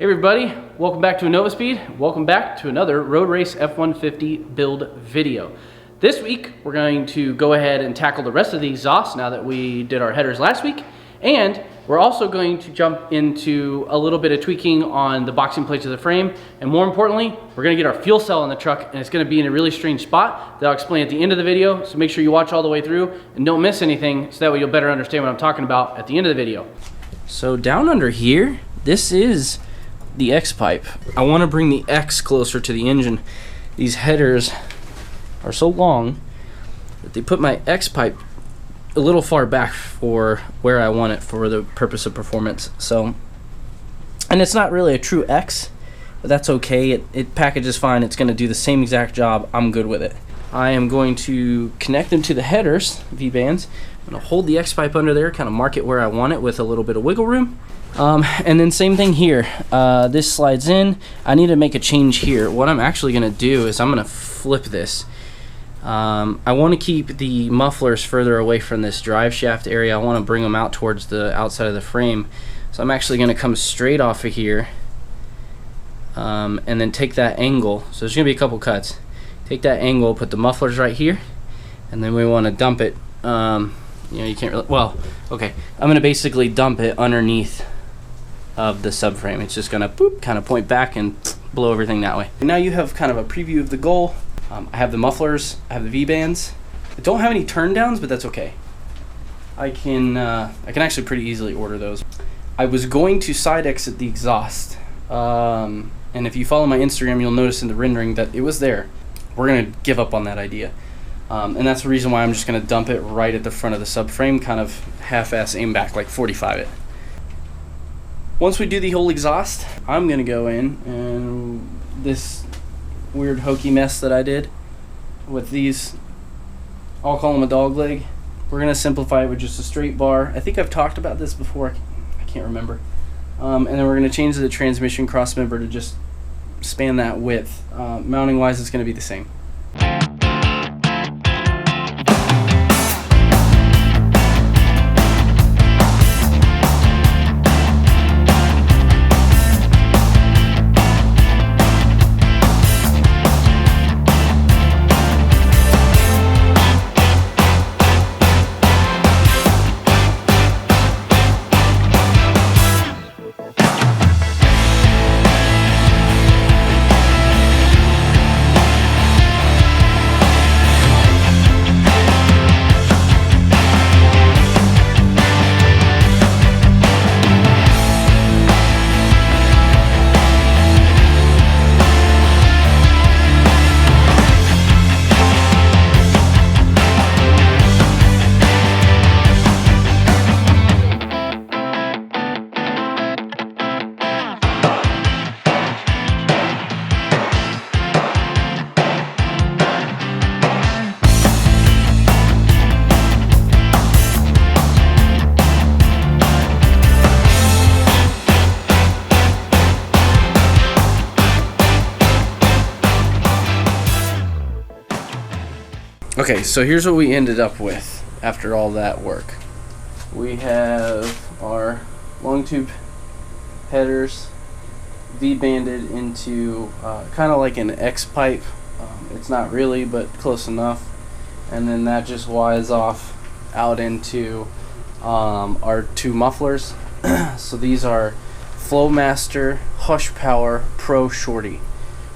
Hey everybody, welcome back to Innovaspeed. Welcome back to another Road Race F150 build video. This week, we're going to go ahead and tackle the rest of the exhaust now that we did our headers last week. And we're also going to jump into a little bit of tweaking on the boxing plates of the frame. And more importantly, we're gonna get our fuel cell in the truck, and it's gonna be in a really strange spot that I'll explain at the end of the video. So make sure you watch all the way through and don't miss anything, so that way you'll better understand what I'm talking about at the end of the video. So down under here, this is the X pipe. I want to bring the X closer to the engine. These headers are so long that they put my X pipe a little far back for where I want it for the purpose of performance. So, and it's not really a true X, but that's okay. It packages fine. It's going to do the same exact job. I'm good with it. I am going to connect them to the headers, V-bands. I'm going to hold the X pipe under there, kind of mark it where I want it with a little bit of wiggle room. And then same thing here. This slides in. I need to make a change here. What I'm actually going to do is I'm going to flip this. I want to keep the mufflers further away from this drive shaft area. I want to bring them out towards the outside of the frame. So I'm actually going to come straight off of here and then take that angle. So there's going to be a couple cuts. Take that angle, put the mufflers right here, and then we want to dump it. You know, you can't really, well, okay. I'm going to basically dump it underneath of the subframe. It's just gonna boop, kind of point back and blow everything that way. And now you have kind of a preview of the goal. I have the mufflers, I have the V-bands. I don't have any turn downs, but that's okay. I can actually pretty easily order those. I was going to side exit the exhaust, and if you follow my Instagram, you'll notice in the rendering that it was there. We're gonna give up on that idea, and that's the reason why I'm just gonna dump it right at the front of the subframe, kind of half-ass aim back, like 45 it. Once we do the whole exhaust, I'm gonna go in and this weird hokey mess that I did with these, I'll call them a dog leg. We're gonna simplify it with just a straight bar. I think I've talked about this before, I can't remember. And then we're gonna change the transmission cross member to just span that width. Mounting wise, it's gonna be the same. Okay, so here's what we ended up with after all that work. We have our long tube headers V-banded into kind of like an X pipe. It's not really, but close enough. And then that just wires off out into our two mufflers. So these are Flowmaster Hush Power Pro Shorty.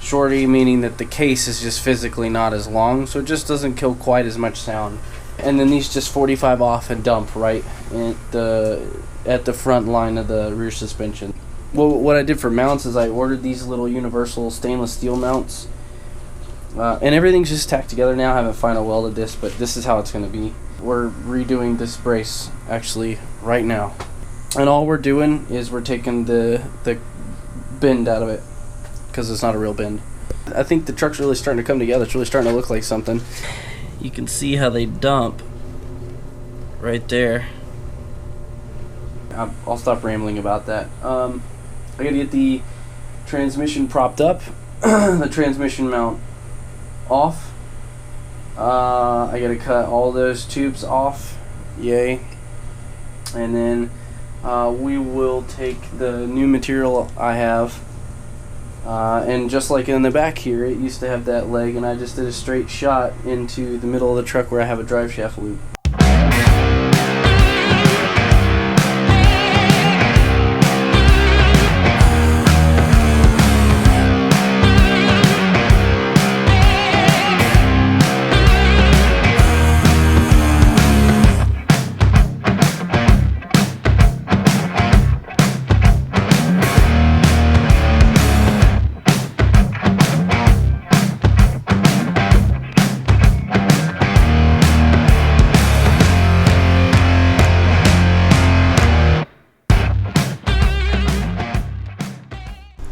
Shorty meaning that the case is just physically not as long, so it just doesn't kill quite as much sound. And then these just 45 off and dump right at the front line of the rear suspension. Well, what I did for mounts is I ordered these little universal stainless steel mounts, and everything's just tacked together now. I haven't final welded this, but this is how it's going to be. We're redoing this brace actually right now, and all we're doing is we're taking the bend out of it, because it's not a real bend. I think the truck's really starting to come together. It's really starting to look like something. You can see how they dump right there. I'll stop rambling about that. I gotta get the transmission propped up, the transmission mount off. I gotta cut all those tubes off, yay. And then we will take the new material I have, and just like in the back here, it used to have that leg, and I just did a straight shot into the middle of the truck where I have a drive shaft loop.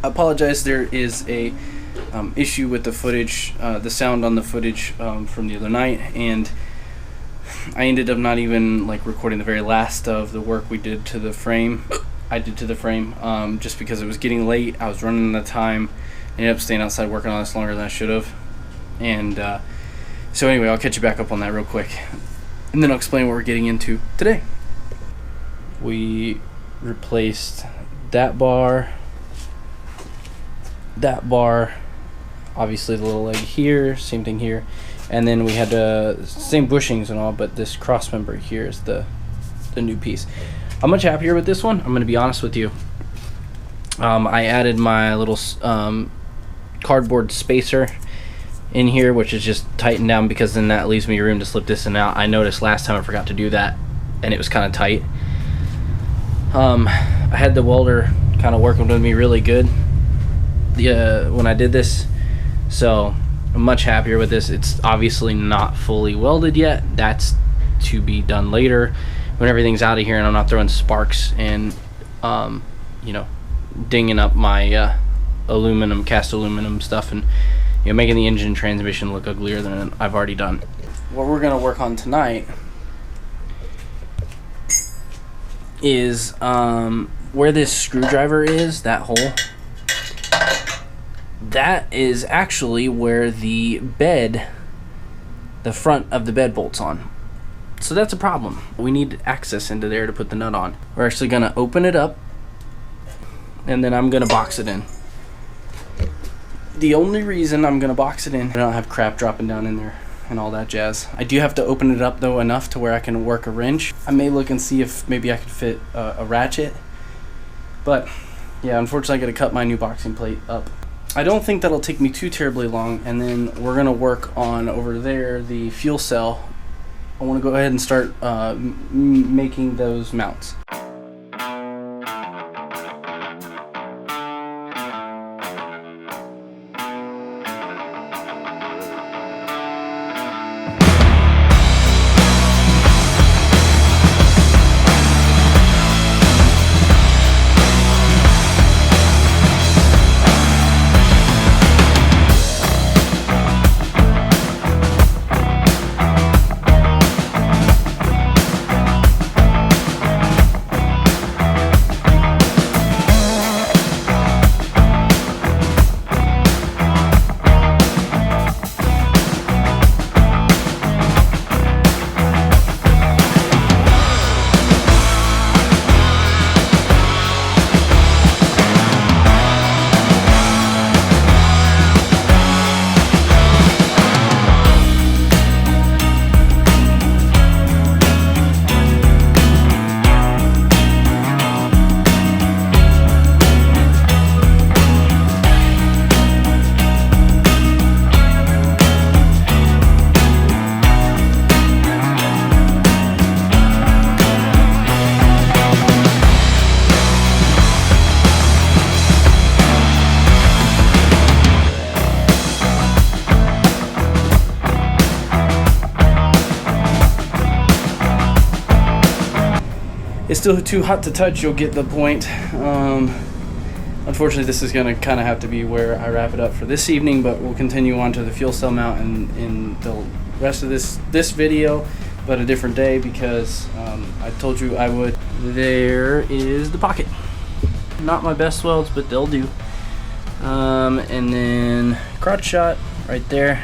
I apologize, there is a issue with the footage, the sound on the footage from the other night, and I ended up not even like recording the very last of the work we did to the frame. I did to the frame just because it was getting late. I was running out of time. I ended up staying outside working on this longer than I should have, and so anyway, I'll catch you back up on that real quick, and then I'll explain what we're getting into today. We replaced that bar, obviously the little leg here, same thing here, and then we had the same bushings and all, but this cross member here is the new piece. I'm much happier with this one, I'm going to be honest with you. I added my little cardboard spacer in here, which is just tightened down because then that leaves me room to slip this in and out. I noticed last time I forgot to do that and it was kind of tight. I had the welder kind of working with me really good when I did this, so I'm much happier with this. It's obviously not fully welded yet. That's to be done later when everything's out of here and I'm not throwing sparks and you know, dinging up my cast aluminum stuff, and you know, making the engine transmission look uglier than I've already done. What we're gonna work on tonight is where this screwdriver is, that hole. That is actually where the front of the bed bolts on. So that's a problem. We need access into there to put the nut on. We're actually gonna open it up and then I'm gonna box it in. The only reason I'm gonna box it in, I don't have crap dropping down in there and all that jazz. I do have to open it up though enough to where I can work a wrench. I may look and see if maybe I could fit a ratchet, but yeah, unfortunately I gotta cut my new boxing plate up. I don't think that'll take me too terribly long, and then we're gonna work on over there the fuel cell. I want to go ahead and start making those mounts. It's still too hot to touch, you'll get the point. Unfortunately, this is going to kind of have to be where I wrap it up for this evening, but we'll continue on to the fuel cell mount in the rest of this video, but a different day, because I told you I would. There is the pocket. Not my best welds, but they'll do. And then crotch shot right there.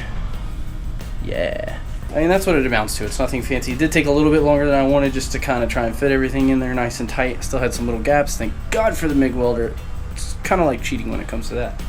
Yeah. I mean, that's what it amounts to. It's nothing fancy. It did take a little bit longer than I wanted just to kind of try and fit everything in there nice and tight. Still had some little gaps. Thank God for the MIG welder. It's kind of like cheating when it comes to that.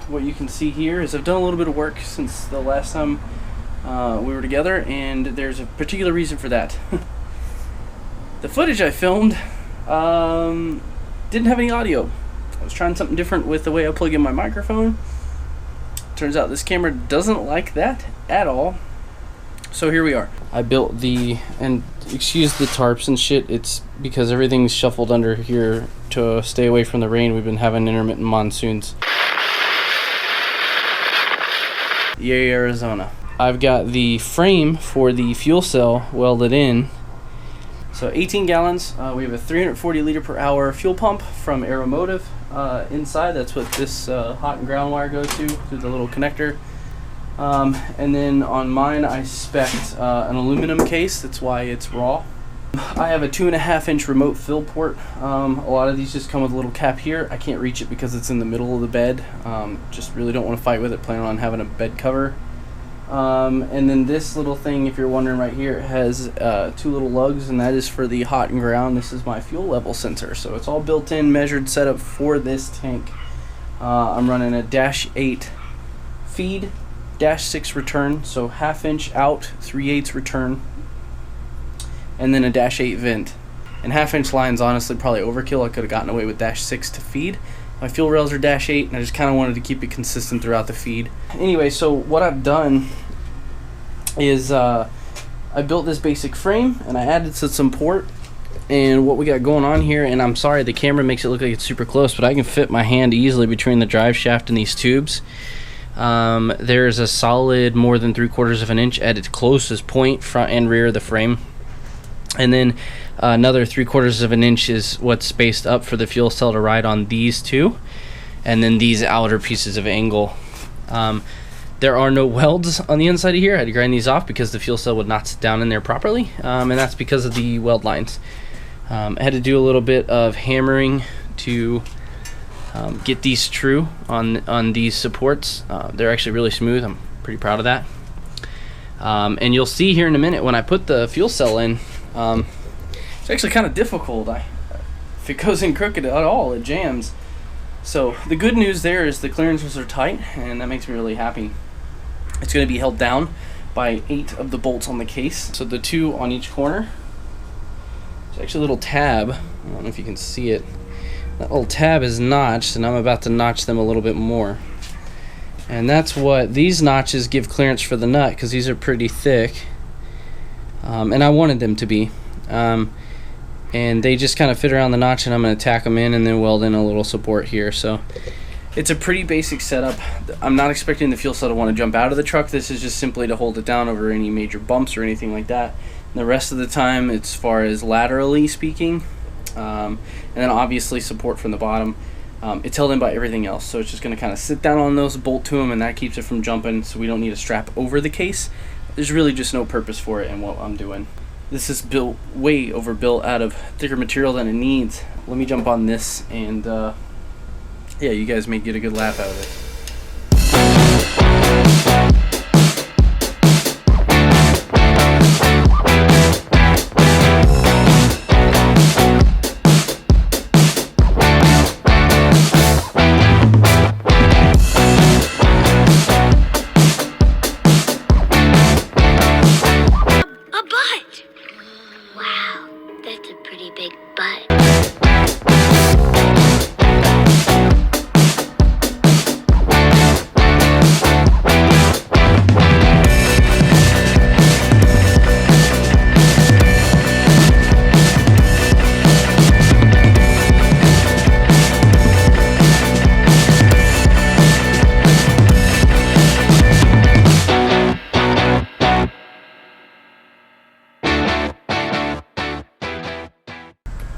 What you can see here is I've done a little bit of work since the last time we were together, and there's a particular reason for that. The footage I filmed didn't have any audio. I was trying something different with the way I plug in my microphone. Turns out this camera doesn't like that at all. So here we are. I built the, and excuse the tarps and shit, it's because everything's shuffled under here to stay away from the rain. We've been having intermittent monsoons. Yay, Arizona. I've got the frame for the fuel cell welded in. So 18 gallons. We have a 340 liter per hour fuel pump from Automotive inside. That's what this hot and ground wire goes to, through the little connector. And then on mine I spec'd an aluminum case. That's why it's raw. I have a 2.5 inch remote fill port. A lot of these just come with a little cap here. I can't reach it because it's in the middle of the bed. Just really don't want to fight with it. Plan on having a bed cover. And then this little thing, if you're wondering right here, it has 2 little lugs, and that is for the hot and ground. This is my fuel level sensor. So it's all built in, measured, set up for this tank. I'm running a -8 feed, -6 return. So 1/2 inch out, 3/8 return. And then a -8 vent. And 1/2 inch lines, honestly, probably overkill. I could have gotten away with -6 to feed. My fuel rails are -8, and I just kind of wanted to keep it consistent throughout the feed. Anyway, so what I've done is I built this basic frame, and I added some support. And what we got going on here, and I'm sorry, the camera makes it look like it's super close, but I can fit my hand easily between the drive shaft and these tubes. There's a solid more than 3/4 of an inch at its closest point, front and rear of the frame. And then another 3/4 of an inch is what's spaced up for the fuel cell to ride on these two, and then these outer pieces of angle. There are no welds on the inside of here. I had to grind these off because the fuel cell would not sit down in there properly, and that's because of the weld lines. I had to do a little bit of hammering to get these true on these supports. They're actually really smooth. I'm pretty proud of that. And you'll see here in a minute when I put the fuel cell in, it's actually kind of difficult. If it goes in crooked at all, it jams. So the good news there is the clearances are tight, and that makes me really happy. It's going to be held down by 8 of the bolts on the case. So the 2 on each corner. There's actually a little tab. I don't know if you can see it. That little tab is notched, and I'm about to notch them a little bit more. And that's what these notches give clearance for the nut, because these are pretty thick. And I wanted them to be. And they just kind of fit around the notch, and I'm going to tack them in and then weld in a little support here. So it's a pretty basic setup. I'm not expecting the fuel cell to want to jump out of the truck. This is just simply to hold it down over any major bumps or anything like that. And the rest of the time, as far as laterally speaking, and then obviously support from the bottom, it's held in by everything else. So it's just going to kind of sit down on those, bolt to them, and that keeps it from jumping, so we don't need a strap over the case. There's really just no purpose for it in what I'm doing. This is built way overbuilt out of thicker material than it needs. Let me jump on this and Yeah, you guys may get a good laugh out of this.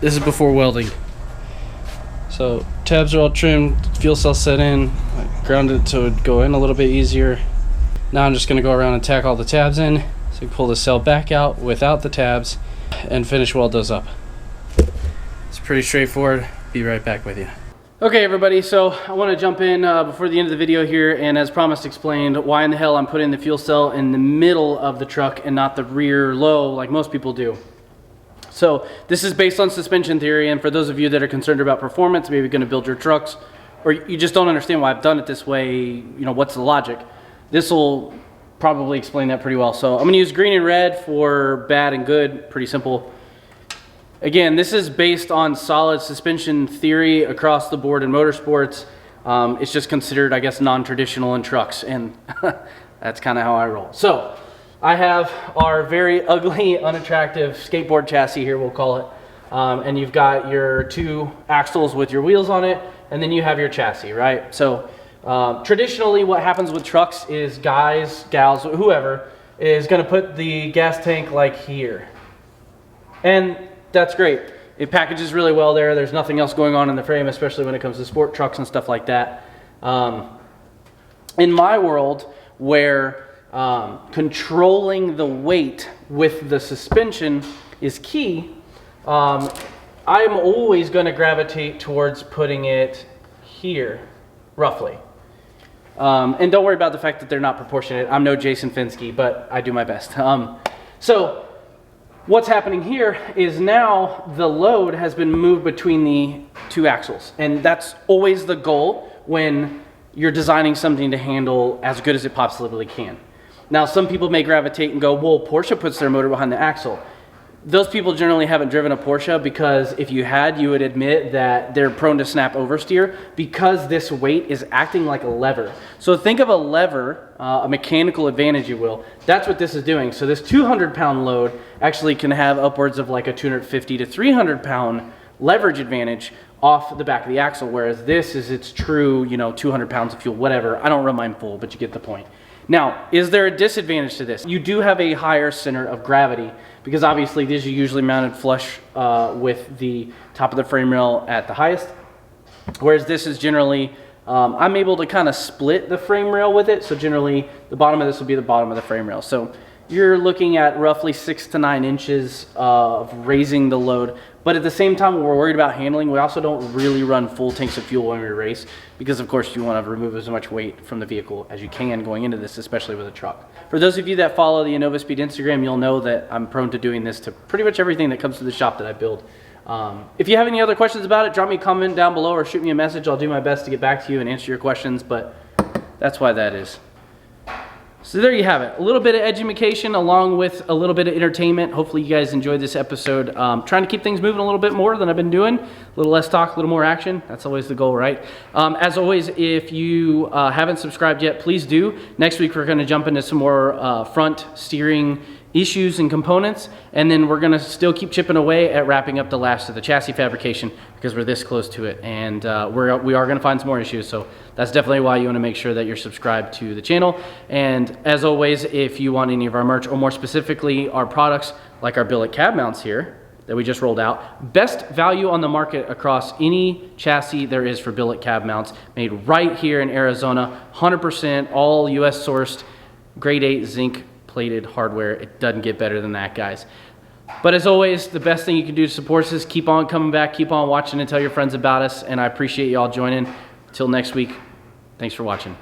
This is before welding. So tabs are all trimmed, fuel cell set in, I grounded it so it would go in a little bit easier. Now I'm just gonna go around and tack all the tabs in, so you pull the cell back out without the tabs and finish weld those up. It's pretty straightforward. Be right back with you. Okay everybody, so I want to jump in before the end of the video here, and as promised explained why in the hell I'm putting the fuel cell in the middle of the truck and not the rear low like most people do. So this is based on suspension theory, and for those of you that are concerned about performance, maybe going to build your trucks, or you just don't understand why I've done it this way, you know, what's the logic? This will probably explain that pretty well. So I'm going to use green and red for bad and good, pretty simple. Again, this is based on solid suspension theory across the board in motorsports. It's just considered, I guess, non-traditional in trucks, and that's kind of how I roll. So I have our very ugly, unattractive skateboard chassis here, we'll call it. And you've got your two axles with your wheels on it, and then you have your chassis, right? So traditionally what happens with trucks is guys, gals, whoever is gonna put the gas tank like here. And that's great. It packages really well there. There's nothing else going on in the frame, especially when it comes to sport trucks and stuff like that. In my world, where controlling the weight with the suspension is key, I'm always going to gravitate towards putting it here, roughly. And don't worry about the fact that they're not proportionate. I'm no Jason Finsky, but I do my best. So what's happening here is now the load has been moved between the two axles, and that's always the goal when you're designing something to handle as good as it possibly can. Now, some people may gravitate and go, well, Porsche puts their motor behind the axle. Those people generally haven't driven a Porsche, because if you had, you would admit that they're prone to snap oversteer because this weight is acting like a lever. So think of a lever, a mechanical advantage, you will. That's what this is doing. So this 200-pound load actually can have upwards of like a 250 to 300-pound leverage advantage off the back of the axle, whereas this is its true, you know, 200 pounds of fuel, whatever. I don't run mine full, but you get the point. Now, is there a disadvantage to this? You do have a higher center of gravity, because obviously these are usually mounted flush with the top of the frame rail at the highest, whereas this is generally, I'm able to kind of split the frame rail with it, so generally the bottom of this will be the bottom of the frame rail. So you're looking at roughly 6 to 9 inches of raising the load. But at the same time, when we're worried about handling, we also don't really run full tanks of fuel when we race, because of course you want to remove as much weight from the vehicle as you can going into this, especially with a truck. For those of you that follow the Innovaspeed Instagram, you'll know that I'm prone to doing this to pretty much everything that comes to the shop that I build. If you have any other questions about it, drop me a comment down below or shoot me a message. I'll do my best to get back to you and answer your questions, but that's why that is. So there you have it, a little bit of education along with a little bit of entertainment. Hopefully you guys enjoyed this episode. Trying to keep things moving a little bit more than I've been doing. A little less talk, a little more action. That's always the goal, right? As always, if you haven't subscribed yet, please do. Next week we're going to jump into some more front steering issues and components, and then we're going to still keep chipping away at wrapping up the last of the chassis fabrication, because we're this close to it, and we are going to find some more issues. So that's definitely why you want to make sure that you're subscribed to the channel. And as always, if you want any of our merch, or more specifically our products like our billet cab mounts here that we just rolled out, best value on the market across any chassis there is for billet cab mounts, made right here in Arizona, 100% all US sourced, grade 8 zinc plated hardware. It doesn't get better than that, guys. But as always, the best thing you can do to support us is keep on coming back, keep on watching, and tell your friends about us. And I appreciate you all joining. Till next week, thanks for watching.